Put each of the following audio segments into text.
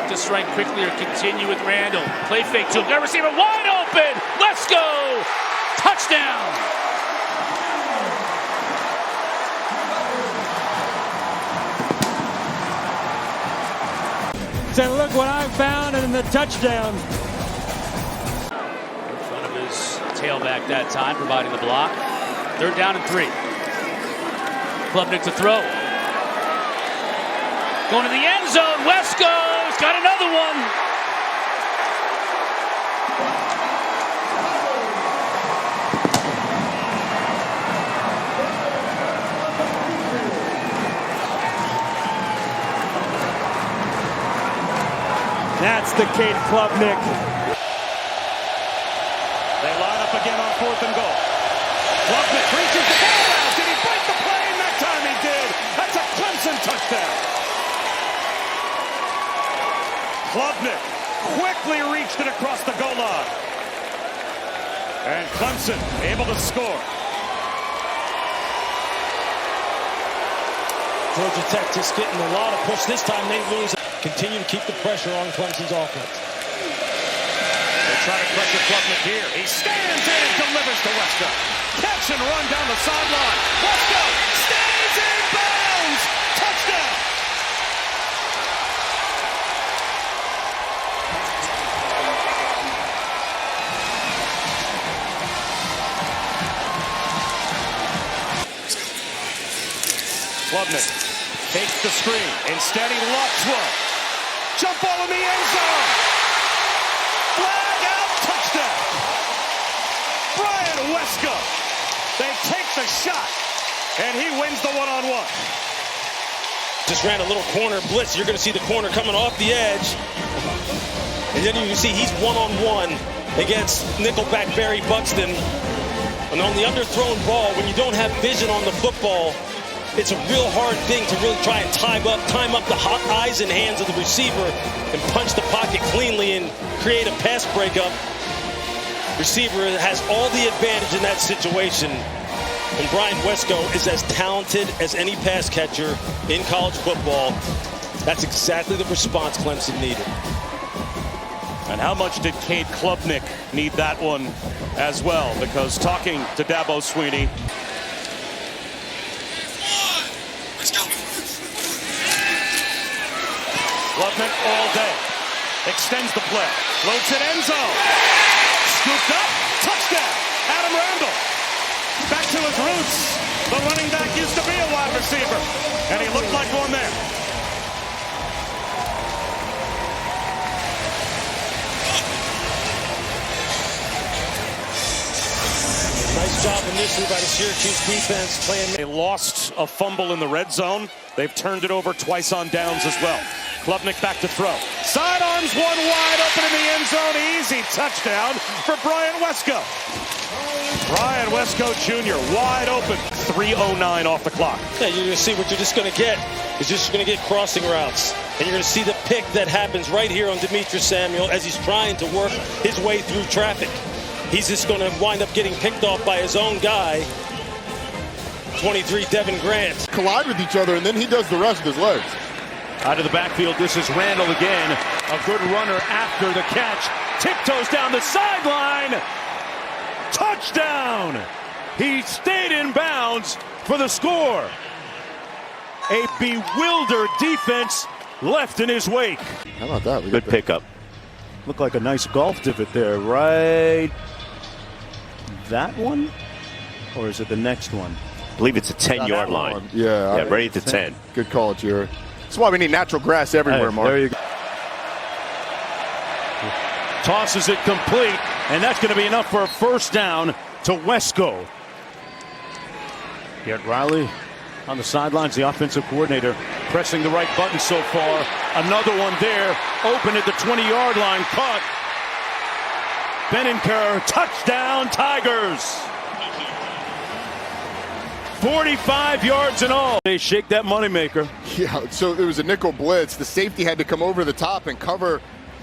look to strike quickly or continue with Randall. Play fake to him. Got receiver wide open. Let's go. Touchdown. Said, look what I found in the touchdown. In front of his tailback that time, providing the block. 3rd down and 3. Klubnik to throw. Going to the end zone. Wesco's got another one. That's the Cade Klubnik. They line up again on 4th and goal. Klubnik reaches the ball out. Did he break the plane? That time he did. That's a Clemson touchdown. Klubnik quickly reached it across the goal line. And Clemson able to score. Georgia Tech just getting a lot of push. This time they lose. Continue to keep the pressure on Clemson's offense. They try to pressure Klubnik here. He stands in and delivers to Wesco. Catch and run down the sideline. Wesco stays in bounds. Touchdown. Klubnik takes the screen. Instead, he lofts one. Jump ball in the end zone. Flag out. Touchdown. Brian Wesco. They take the shot, and he wins the one-on-one. Just ran a little corner blitz. You're going to see the corner coming off the edge. And then you can see he's one-on-one against nickelback Barry Buxton. And on the underthrown ball, when you don't have vision on the football, it's a real hard thing to really try and time up the hot eyes and hands of the receiver and punch the pocket cleanly and create a pass breakup. Receiver has all the advantage in that situation. And Brian Wesco is as talented as any pass catcher in college football. That's exactly the response Clemson needed. And how much did Cade Klubnik need that one as well? Because talking to Dabo Swinney, Klubnik all day. Extends the play. Floats it end zone. Scooped up. Touchdown. Adam Randall. Back to his roots. The running back used to be a wide receiver. And he looked like one there. Nice job initially by the Syracuse defense playing. They lost a fumble in the red zone. They've turned it over twice on downs as well. Klubnik back to throw. Sidearms, one wide open in the end zone. Easy touchdown for Brian Wesco. Brian Wesco Jr. wide open. 3:09 off the clock. Yeah, you're going to see what you're just going to get. Is just going to get crossing routes. And you're going to see the pick that happens right here on Demetrius Samuel as he's trying to work his way through traffic. He's just going to wind up getting picked off by his own guy, 23 Devin Grant. Collide with each other, and then he does the rest with his legs. Out of the backfield, this is Randall again. A good runner after the catch. Tiptoes down the sideline. Touchdown! He stayed in bounds for the score. A bewildered defense left in his wake. How about that? Good pickup. Looked like a nice golf divot there, right? That one? Or is it the next one? I believe it's a 10-yard line. Yeah, right at the 10. Good call, Jerry. That's why we need natural grass everywhere, Mark. There you go. Tosses it complete, and that's going to be enough for a first down to Wesco. Garrett Riley on the sidelines, the offensive coordinator, pressing the right button so far. Another one there, open at the 20-yard line, caught. Benenker, touchdown, Tigers. 45 yards in all. They shake that moneymaker. Yeah, so there was a nickel blitz. The safety had to come over the top and cover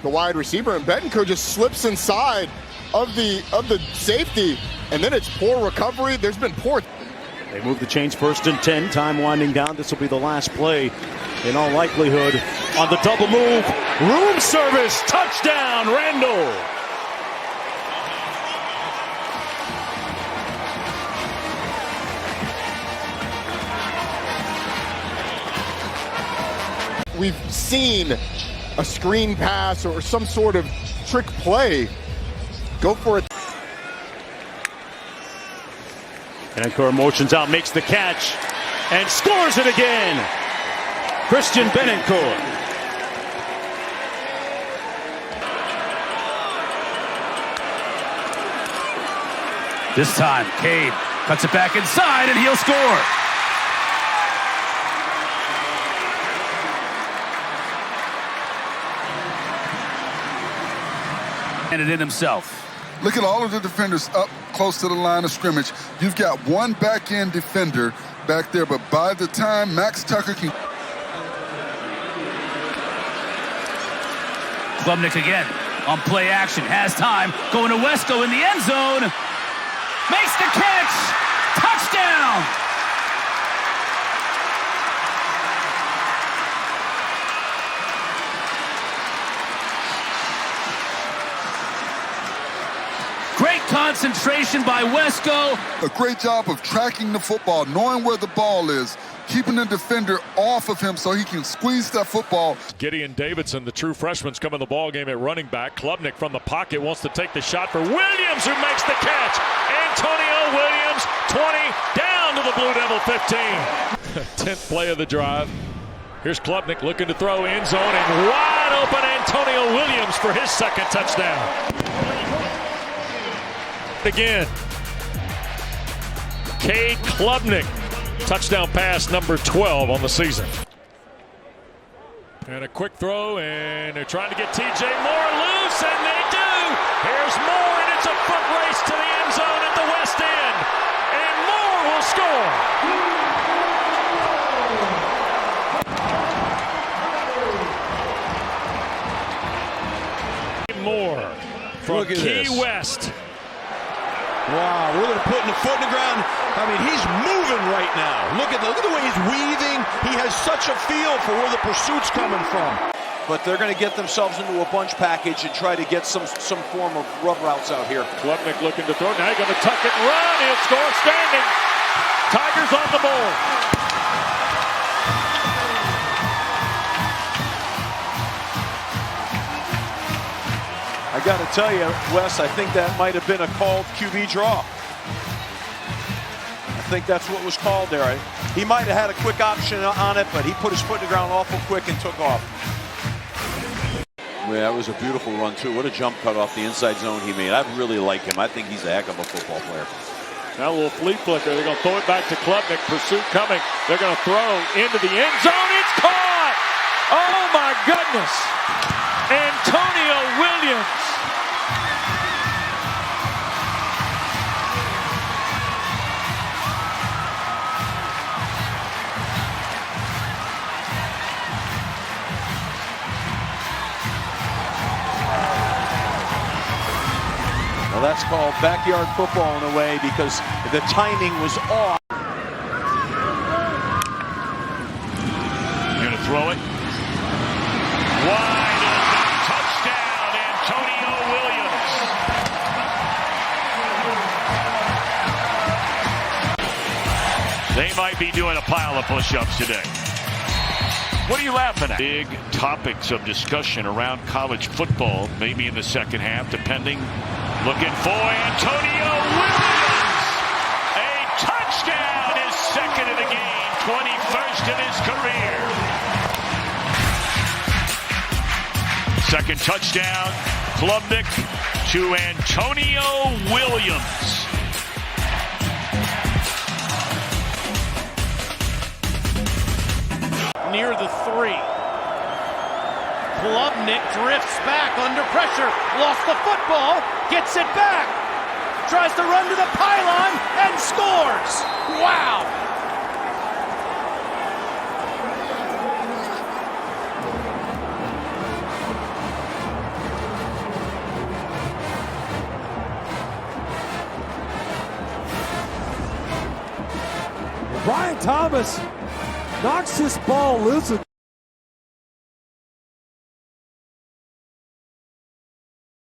the wide receiver, and Benenker just slips inside of the safety, and then it's poor recovery. There's been poor. They move the chains 1st and 10. Time winding down. This will be the last play in all likelihood on the double move. Room service. Touchdown, Randall. We've seen a screen pass or some sort of trick play. Go for it. Benincourt motions out, makes the catch, and scores it again. Christian Benincourt. This time, Cade cuts it back inside, and he'll score. And it in himself. Look at all of the defenders up close to the line of scrimmage. You've got one back-end defender back there, but by the time Max Tucker can... Klubnik again on play action, has time, going to Wesco in the end zone. Makes the catch! Touchdown! Great concentration by Wesco. A great job of tracking the football, knowing where the ball is, keeping the defender off of him so he can squeeze that football. Gideon Davidson, the true freshman's come in the ball game at running back. Klubnik from the pocket wants to take the shot for Williams, who makes the catch. Antonio Williams, 20, down to the Blue Devil 15. 10th play of the drive. Here's Klubnik looking to throw end zone, and wide open Antonio Williams for his second touchdown. Again, Cade Klubnik, touchdown pass number 12 on the season. And a quick throw, and they're trying to get TJ Moore loose, and they do. Here's Moore, and it's a foot race to the end zone at the west end, and Moore will score. Moore from Key West. Wow, we're going to put the foot in the ground. I mean, he's moving right now. Look at the way he's weaving. He has such a feel for where the pursuit's coming from. But they're going to get themselves into a bunch package and try to get some form of rub routes out here. Klubnik looking to throw. Now he's going to tuck it and run. He'll score standing. Tigers on the board. I got to tell you, Wes, I think that might have been a called QB draw. I think that's what was called there. He might have had a quick option on it, but he put his foot in the ground awful quick and took off. Yeah, that was a beautiful run, too. What a jump cut off the inside zone he made. I really like him. I think he's a heck of a football player. Now a little flea flicker. They're going to throw it back to Klubnik. Pursuit coming. They're going to throw into the end zone. It's caught! Oh, my goodness! Antonio Williams. Well, that's called backyard football in a way because the timing was off. Going to throw it. Wide open touchdown, Antonio Williams. They might be doing a pile of push-ups today. What are you laughing at? Big topics of discussion around college football, maybe in the second half, depending. Looking for Antonio Williams. A touchdown, his second of the game, 21st of his career. Second touchdown, Klubnik to Antonio Williams. Near the 3. Klubnik drifts back under pressure, lost the football, gets it back, tries to run to the pylon and scores. Wow! Brian Thomas knocks this ball loose.